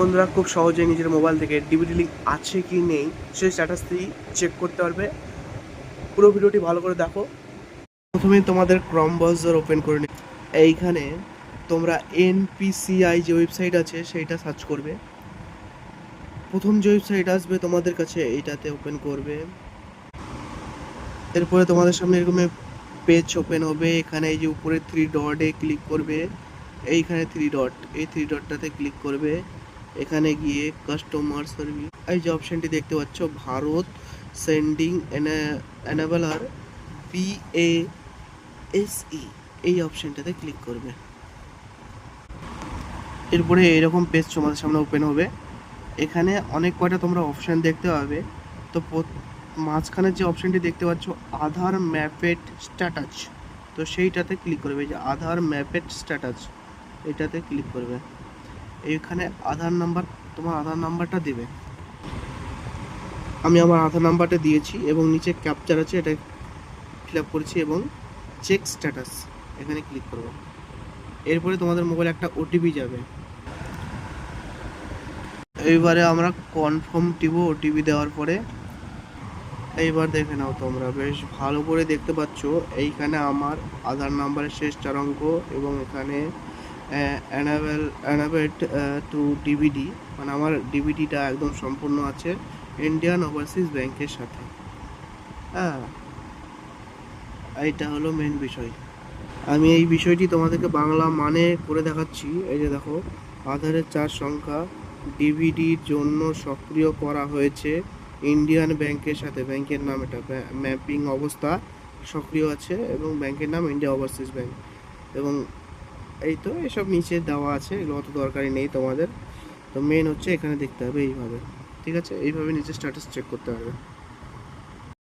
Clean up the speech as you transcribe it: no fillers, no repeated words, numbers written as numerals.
বন্ধুরা খুব সহজেই নিজের মোবাইল থেকে ডিভিডি লিঙ্ক আছে কি নেই সেই স্ট্যাটাসটি চেক করতে পারবে। পুরো ভিডিওটি ভালো করে দেখো। প্রথমে তোমাদের ক্রম ব্রাউজার ওপেন করে নিই। এইখানে তোমরা এনপিসিআই যে ওয়েবসাইট আছে সেইটা সার্চ করবে। প্রথম যে ওয়েবসাইট আসবে তোমাদের কাছে এইটাতে ওপেন করবে। এরপরে তোমাদের সামনে এরকম পেজ ওপেন হবে। এখানে এই যে উপরে থ্রি ডটে ক্লিক করবে। এইখানে থ্রি ডট, এই থ্রি ডটটাতে ক্লিক করবে। এখানে গিয়ে কাস্টমার সার্ভিস এই যে অপশানটি দেখতে পাচ্ছ, ভারত সেন্ডিং এনাবেলার PASE, এই অপশানটাতে ক্লিক করবে। এরপরে এরকম পেজ তোমাদের সামনে ওপেন হবে। এখানে অনেক কয়টা তোমরা অপশান দেখতে পাবে। তো মাঝখানের যে অপশানটি দেখতে পাচ্ছ আধার ম্যাপেড স্ট্যাটাস, তো সেইটাতে ক্লিক করবে। যে আধার ম্যাপেড স্ট্যাটাস এটাতে ক্লিক করবে। এইখানে আধার নাম্বার, তোমার আধার নাম্বারটা দেবে। আমি আমার আধার নাম্বারটা দিয়েছি এবং নিচে ক্যাপচার আছে, এটা ফিল আপ করেছি এবং চেক স্ট্যাটাস এখানে ক্লিক করব। এরপরে তোমাদের মোবাইলে একটা ওটিপি যাবে। এইবারে আমরা কনফার্ম টিপব। ওটিপি দেওয়ার পরে এইবার দেখে নাও, তোমরা বেশ ভালো করে দেখতে পাচ্ছ এইখানে আমার আধার নাম্বারের শেষ 4 অঙ্ক এবং এখানে অ্যানাবেড টু ডিভিডি, মানে আমার ডিভিডিটা একদম সম্পূর্ণ আছে ইন্ডিয়ান ওভারসিজ ব্যাংকের সাথে। হ্যাঁ, এইটা হলো মেন বিষয়। আমি এই বিষয়টি তোমাদেরকে বাংলা মানে করে দেখাচ্ছি। এই যে দেখো, আধারের 4 সংখ্যা ডিভিডির জন্য সক্রিয় করা হয়েছে ইন্ডিয়ান ব্যাংকের সাথে। ব্যাংকের নাম, এটা ম্যাপিং অবস্থা সক্রিয় আছে এবং ব্যাংকের নাম ইন্ডিয়া ওভারসিজ ব্যাংক। এবং এই তো এসব নিচে দেওয়া আছে, এগুলো অত দরকারি নেই তোমাদের। তো মেন হচ্ছে এখানে দেখতে হবে এইভাবে, ঠিক আছে? এইভাবে নিচে স্ট্যাটাস চেক করতে হবে।